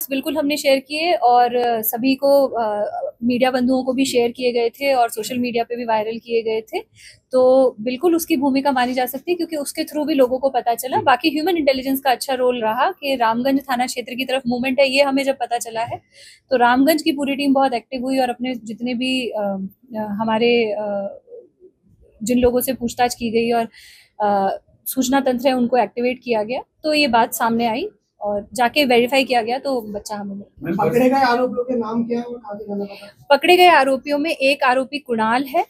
Facts बिल्कुल हमने share किए और सभी को मीडिया बंधुओं को भी शेयर किए गए थे और सोशल मीडिया पे भी वायरल किए गए थे। तो बिल्कुल उसकी भूमिका मानी जा सकती है क्योंकि उसके थ्रू भी लोगों को पता चला। बाकी ह्यूमन इंटेलिजेंस का अच्छा रोल रहा कि रामगंज थाना क्षेत्र की तरफ मूवमेंट है, ये हमें जब पता चला है तो रामगंज की पूरी टीम बहुत एक्टिव हुई और अपने जितने भी हमारे जिन लोगों से पूछताछ की गई और सूचना तंत्र है उनको एक्टिवेट किया गया, तो ये बात सामने आई और जाके वेरीफाई किया गया तो बच्चा हमें मिला। पकड़े गए आरोपियों के नाम क्या है और कहाँ के रहने वाले? पकड़े गए आरोपियों में एक आरोपी कुणाल है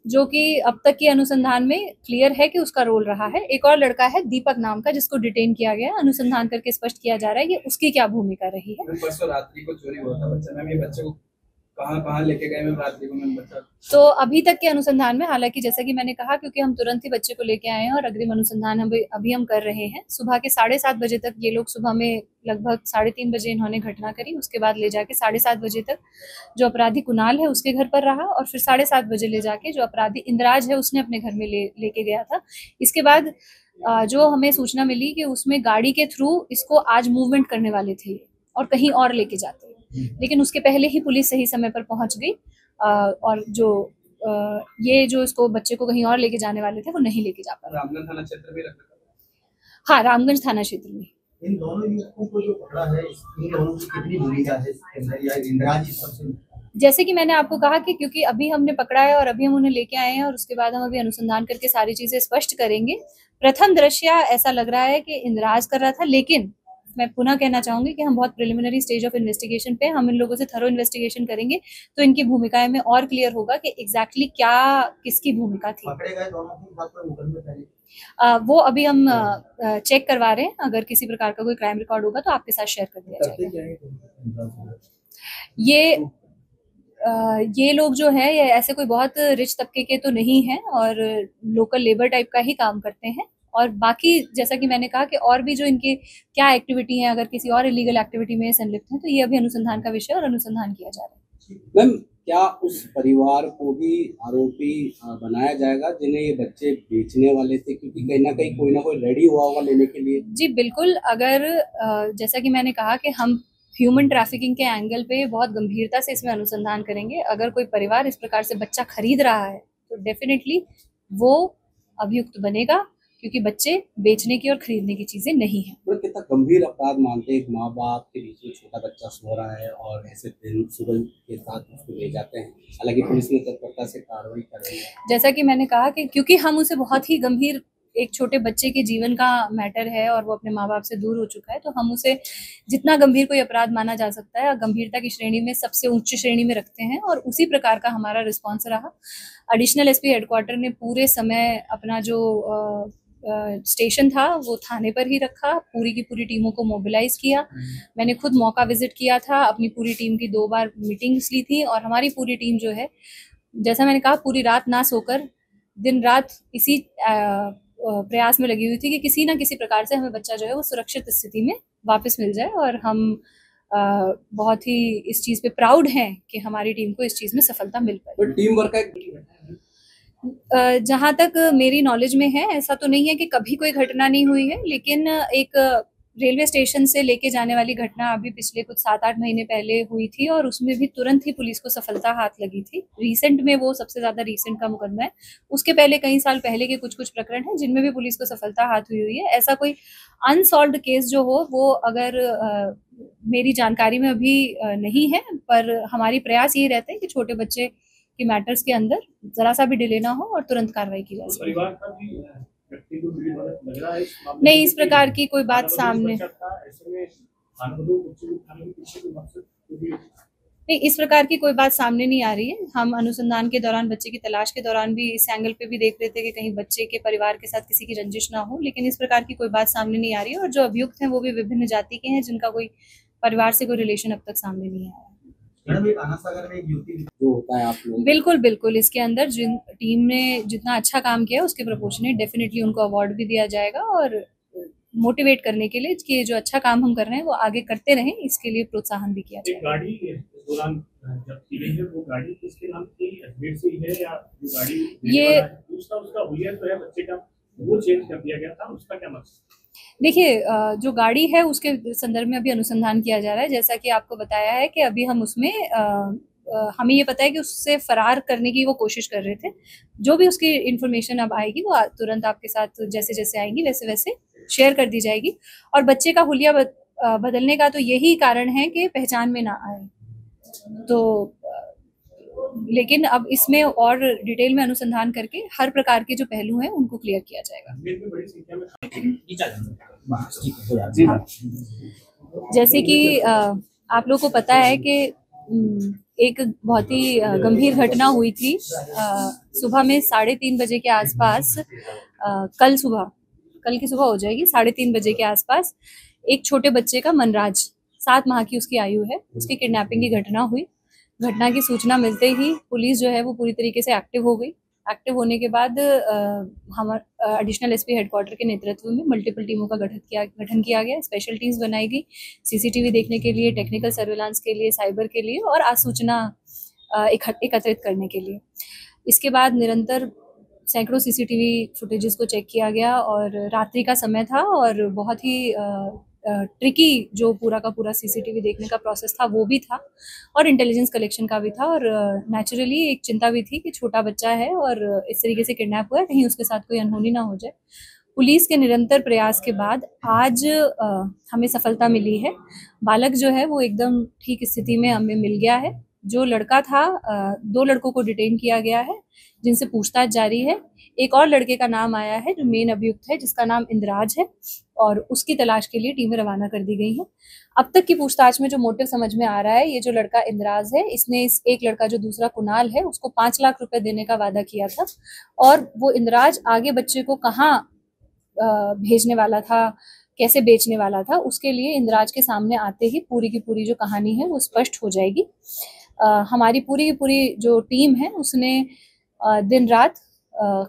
जो कि अब तक की अनुसंधान में क्लियर है कि उसका रोल रहा है। एक और लड़का है दीपक नाम का जिसको डिटेन किया गया, अनुसंधान करके स्पष्ट किया जा रहा है कि उसकी क्या भूमिका रही है। परसों रात्रि को चोरी हुआ था बच्चा, मैम ये बच्चे को कहाँ लेके गए मैम रात्रि को मैम बच्चा? तो अभी तक के अनुसंधान में, हालांकि जैसा कि मैंने कहा, क्योंकि हम तुरंत ही बच्चे को लेके आए हैं और अग्रिम अनुसंधान अभी हम कर रहे हैं। सुबह के 7:30 बजे तक ये लोग, सुबह में लगभग 3:30 बजे इन्होंने घटना करी, उसके बाद ले जाके 7:30 बजे तक जो अपराधी कुणाल है उसके घर पर रहा और फिर 7:30 बजे ले जाके जो अपराधी इंद्राज है उसने अपने घर में लेके गया था। इसके बाद जो हमें सूचना मिली कि उसमें गाड़ी के थ्रू इसको आज मूवमेंट करने वाले थे और कहीं और लेके जाते, लेकिन उसके पहले ही पुलिस सही समय पर पहुंच गई और जो ये जो इसको बच्चे को कहीं और लेके जाने वाले थे वो नहीं लेके जा पाए। रामगंज थाना क्षेत्र में रखा? हाँ, रामगंज थाना क्षेत्र में। इन दोनों युवकों को जो पकड़ा है, इन दोनों की कितनी भूमिका है इसके अंदर या इंद्राज इस सबसे? जैसे कि मैंने आपको कहा कि क्योंकि अभी हमने पकड़ा है और अभी हम उन्हें लेके आए हैं और उसके बाद हम अभी अनुसंधान करके सारी चीजें स्पष्ट करेंगे। प्रथम दृष्टया ऐसा लग रहा है कि इंद्राज कर रहा था, लेकिन मैं पुनः कहना चाहूंगी कि हम बहुत प्रिलिमिनरी स्टेज ऑफ इन्वेस्टिगेशन पे, हम इन लोगों से थरो इन्वेस्टिगेशन करेंगे तो इनकी भूमिकाएं में और क्लियर होगा कि एग्जैक्टली क्या किसकी भूमिका थी। पकड़े गए दोनों की बात पर मुकदमे पहले वो अभी हम चेक करवा रहे हैं, अगर किसी प्रकार का कोई क्राइम रिकॉर्ड होगा तो आपके साथ शेयर कर दिया जाएगा। ये लोग जो है ये ऐसे कोई बहुत रिच तबके के तो नहीं हैं और लोकल लेबर टाइप का ही काम करते हैं। और बाकी जैसा कि मैंने कहा कि और भी जो इनके क्या एक्टिविटी है, अगर किसी और इलीगल एक्टिविटी में संलिप्त हैं तो ये अभी अनुसंधान का विषय और अनुसंधान किया जा रहा है। मैम, क्या उस परिवार को भी आरोपी बनाया जाएगा जिन्हें ये बच्चे बेचने वाले थे, क्योंकि कहीं ना कहीं कोई ना कोई रेडी हुआ होगा लेने के लिए? जी बिल्कुल, अगर जैसा कि मैंने कहा कि हम ह्यूमन ट्रैफिकिंग के एंगल पे बहुत गंभीरता से इसमें अनुसंधान करेंगे। अगर कोई परिवार इस प्रकार से बच्चा खरीद रहा है तो डेफिनेटली वो अभियुक्त बनेगा, क्योंकि बच्चे बेचने की और खरीदने की चीजें नहीं है। तो कितना गंभीर अपराध मानते हैं एक माँ बाप के बीच में छोटा बच्चा सो रहा है और ऐसे दिन सुबह के साथ उसको ले जाते हैं, हालांकि पुलिस ने तत्परता से कार्रवाई कर रही है। जैसा कि मैंने कहा कि क्योंकि हम उसे बहुत ही गंभीर, एक छोटे बच्चे के जीवन का मैटर है और वो अपने माँ बाप से दूर हो चुका है, तो हम उसे जितना गंभीर कोई अपराध माना जा सकता है गंभीरता की श्रेणी में सबसे उच्च श्रेणी में रखते हैं और उसी प्रकार का हमारा रिस्पॉन्स रहा। एडिशनल एसपी हेडक्वार्टर ने पूरे समय अपना जो स्टेशन था वो थाने पर ही रखा, पूरी की पूरी टीमों को मोबिलाइज किया। मैंने खुद मौका विजिट किया था, अपनी पूरी टीम की 2 बार मीटिंग्स ली थी और हमारी पूरी टीम जो है, जैसा मैंने कहा, पूरी रात ना सोकर दिन रात इसी प्रयास में लगी हुई थी कि किसी ना किसी प्रकार से हमें बच्चा जो है वो सुरक्षित स्थिति में वापस मिल जाए। और हम बहुत ही इस चीज़ पे प्राउड हैं कि हमारी टीम को इस चीज़ में सफलता मिल पाई। तो टीम वर्क जहाँ तक मेरी नॉलेज में है ऐसा तो नहीं है कि कभी कोई घटना नहीं हुई है, लेकिन एक रेलवे स्टेशन से लेके जाने वाली घटना अभी पिछले कुछ 7-8 महीने पहले हुई थी और उसमें भी तुरंत ही पुलिस को सफलता हाथ लगी थी। रिसेंट में वो सबसे ज्यादा रिसेंट का मुकदमा है, उसके पहले कई साल पहले के कुछ प्रकरण हैं जिनमें भी पुलिस को सफलता हाथ हुई है। ऐसा कोई अनसॉल्व्ड केस जो हो वो अगर मेरी जानकारी में अभी नहीं है, पर हमारी प्रयास यही रहते हैं कि छोटे बच्चे के मैटर्स के अंदर जरा सा भी डिले ना हो और तुरंत कार्रवाई की जाए। नहीं, इस प्रकार की कोई बात सामने नहीं, इस प्रकार की कोई बात सामने नहीं आ रही है। हम अनुसंधान के दौरान, बच्चे की तलाश के दौरान भी इस एंगल पे भी देख रहे थे कि कहीं बच्चे के परिवार के साथ किसी की रंजिश ना हो, लेकिन इस प्रकार की कोई बात सामने नहीं आ रही है और जो अभियुक्त हैं वो भी विभिन्न जाति के हैं जिनका कोई परिवार से कोई रिलेशन अब तक सामने नहीं आया। जो होता है आप लोग, बिल्कुल बिल्कुल, इसके अंदर जिन टीम ने जितना अच्छा काम किया उसके प्रोपोर्शनेट डेफिनेटली उनको अवार्ड भी दिया जाएगा और मोटिवेट करने के लिए कि जो अच्छा काम हम कर रहे हैं वो आगे करते रहें, इसके लिए प्रोत्साहन भी किया जाएगा। गाड़ी इस दौरान जब की गई है वो गाड़ी किसके नाम की, अजमेर से ही है या जो गाड़ी ये उसका हुलिया तो है बच्चे का, वो चेंज कर दिया गया था, उसका क्या मकसद? देखिए जो गाड़ी है उसके संदर्भ में अभी अनुसंधान किया जा रहा है। जैसा कि आपको बताया है कि अभी हम उसमें हमें ये पता है कि उससे फरार करने की वो कोशिश कर रहे थे। जो भी उसकी इन्फॉर्मेशन अब आएगी वो तुरंत आपके साथ जैसे-जैसे आएंगी वैसे-वैसे शेयर कर दी जाएगी। और बच्चे का हुलिया बदलने का तो यही कारण है कि पहचान में ना आए। तो लेकिन अब इसमें और डिटेल में अनुसंधान करके हर प्रकार के जो पहलू हैं उनको क्लियर किया जाएगा। बड़ी संख्या में जैसे कि आप लोगों को पता है कि एक बहुत ही गंभीर घटना हुई थी सुबह में 3:30 बजे के आसपास। कल की सुबह हो जाएगी 3:30 बजे के आसपास एक छोटे बच्चे का मनराज 7 माह की उसकी आयु है, उसकी किडनैपिंग की घटना हुई। घटना की सूचना मिलते ही पुलिस जो है वो पूरी तरीके से एक्टिव हो गई। एक्टिव होने के बाद हम एडिशनल एसपी हेडक्वार्टर के नेतृत्व में मल्टीपल टीमों का गठन किया गया। स्पेशल टीम्स बनाई गई सीसीटीवी देखने के लिए, टेक्निकल सर्विलांस के लिए, साइबर के लिए और आसूचना एकत्रित करने के लिए। इसके बाद निरंतर सैकड़ों सीसीटीवी फुटेजेस को चेक किया गया और रात्रि का समय था और बहुत ही ट्रिकी जो पूरा का पूरा सीसीटीवी देखने का प्रोसेस था वो भी था और इंटेलिजेंस कलेक्शन का भी था। और नेचुरली एक चिंता भी थी कि छोटा बच्चा है और इस तरीके से किडनैप हुआ है, कहीं उसके साथ कोई अनहोनी ना हो जाए। पुलिस के निरंतर प्रयास के बाद आज हमें सफलता मिली है। बालक जो है वो एकदम ठीक स्थिति में हमें मिल गया है। जो लड़का था 2 लड़कों को डिटेन किया गया है जिनसे पूछताछ जारी है। एक और लड़के का नाम आया है जो मेन अभियुक्त है जिसका नाम इंद्राज है और उसकी तलाश के लिए टीमें रवाना कर दी गई हैं। अब तक की पूछताछ में जो मोटिव समझ में आ रहा है, ये जो लड़का इंद्राज है इसने इस एक लड़का जो दूसरा कुणाल है उसको 5 लाख रुपए देने का वादा किया था और वो इंद्राज आगे बच्चे को कहाँ भेजने वाला था, कैसे बेचने वाला था, उसके लिए इंद्राज के सामने आते ही पूरी की पूरी जो कहानी है वो स्पष्ट हो जाएगी। हमारी पूरी की पूरी जो टीम है उसने दिन रात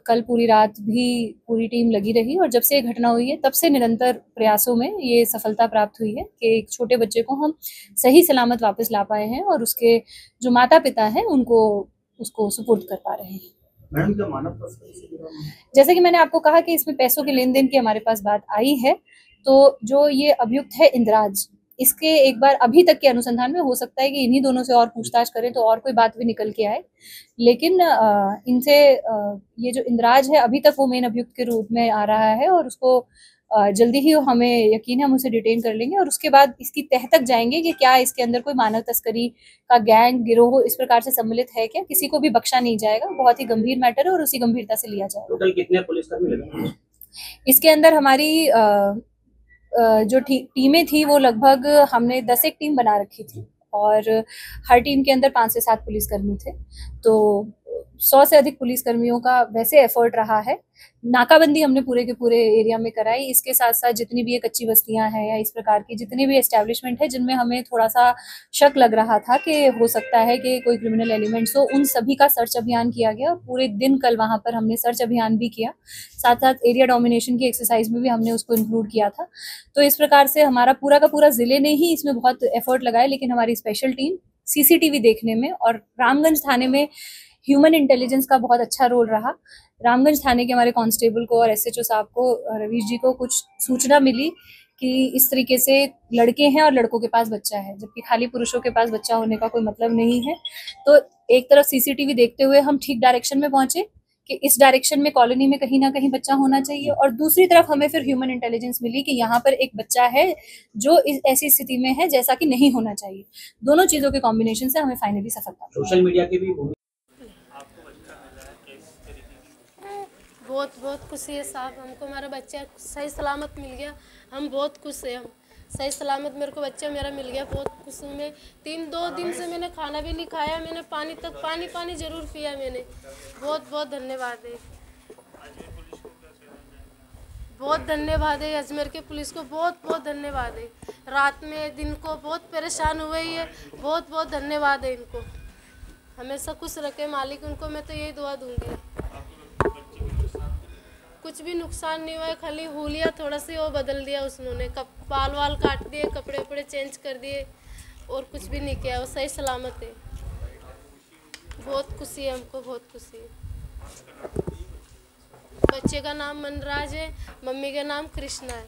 कल पूरी रात भी पूरी टीम लगी रही और जब से ये घटना हुई है तब से निरंतर प्रयासों में ये सफलता प्राप्त हुई है कि एक छोटे बच्चे को हम सही सलामत वापस ला पाए हैं और उसके जो माता पिता हैं उनको उसको सुपुर्द कर पा रहे हैं। मैडम क्या मानव तस्करी से जुड़ा है? जैसे कि मैंने आपको कहा कि इसमें पैसों के लेन देन की हमारे पास बात आई है, तो जो ये अभियुक्त है इंद्राज, इसके एक बार अभी तक के अनुसंधान में हो सकता है कि इन्हीं दोनों से और पूछताछ करें तो और कोई बात भी निकल के आए, लेकिन इनसे ये जो इंद्राज है अभी तक वो मेन अभियुक्त के रूप में आ रहा है और उसको जल्दी ही हमें यकीन है हम उसे डिटेन कर लेंगे और उसके बाद इसकी तह तक जाएंगे कि क्या इसके अंदर कोई मानव तस्करी का गैंग गिरोह इस प्रकार से सम्मिलित है क्या। किसी को भी बख्शा नहीं जाएगा, बहुत ही गंभीर मैटर है और उसी गंभीरता से लिया जाएगा। टोटल कितने पुलिसकर्मी लगे? इसके अंदर हमारी जो टीमें थी वो लगभग हमने 10 एक टीम बना रखी थी और हर टीम के अंदर 5 से 7 पुलिसकर्मी थे, तो 100 से अधिक पुलिसकर्मियों का वैसे एफर्ट रहा है। नाकाबंदी हमने पूरे के पूरे एरिया में कराई। इसके साथ साथ जितनी भी ये कच्ची बस्तियां हैं या इस प्रकार की जितनी भी एस्टेब्लिशमेंट है जिनमें हमें थोड़ा सा शक लग रहा था कि हो सकता है कि कोई क्रिमिनल एलिमेंट्स हो, उन सभी का सर्च अभियान किया गया। पूरे दिन कल वहां पर हमने सर्च अभियान भी किया, साथ साथ एरिया डोमिनेशन की एक्सरसाइज में भी हमने उसको इंक्लूड किया था। तो इस प्रकार से हमारा पूरा का पूरा जिले ने ही इसमें बहुत एफर्ट लगाया, लेकिन हमारी स्पेशल टीम सीसीटीवी देखने में और रामगंज थाने में ह्यूमन इंटेलिजेंस का बहुत अच्छा रोल रहा। रामगंज थाने के हमारे कांस्टेबल को और एसएचओ साहब को, रवीश जी को कुछ सूचना मिली कि इस तरीके से लड़के हैं और लड़कों के पास बच्चा है, जबकि खाली पुरुषों के पास बच्चा होने का कोई मतलब नहीं है। तो एक तरफ सीसीटीवी देखते हुए हम ठीक डायरेक्शन में पहुंचे कि इस डायरेक्शन में कॉलोनी में कहीं ना कहीं बच्चा होना चाहिए, और दूसरी तरफ हमें फिर ह्यूमन इंटेलिजेंस मिली कि यहाँ पर एक बच्चा है जो ऐसी स्थिति में है जैसा कि नहीं होना चाहिए। दोनों चीजों के कॉम्बिनेशन से हमें फाइनली सफलता। सोशल मीडिया की भी बहुत बहुत खुशी है साहब, हमको हमारा बच्चा सही सलामत मिल गया। हम बहुत खुश हैं, हम सही सलामत मेरे को बच्चा मेरा मिल गया। बहुत खुश हूँ मैं। 2 दिन से मैंने खाना भी नहीं खाया, मैंने पानी ज़रूर पिया मैंने। बहुत बहुत धन्यवाद है, बहुत धन्यवाद है अजमेर के पुलिस को, बहुत बहुत धन्यवाद है। रात में दिन को बहुत परेशान हुए ही है, बहुत बहुत धन्यवाद है इनको। हमेशा खुश रखे मालिक उनको, मैं तो यही दुआ दूंगी। कुछ भी नुकसान नहीं हुआ है, खाली हुलिया थोड़ा सी वो बदल दिया उसने, बाल वाल काट दिए, कपड़े वपड़े चेंज कर दिए, और कुछ भी नहीं किया। वो सही सलामत है। बहुत खुशी है हमको, बहुत खुशी है। बच्चे का नाम मनराज है, मम्मी का नाम कृष्णा है।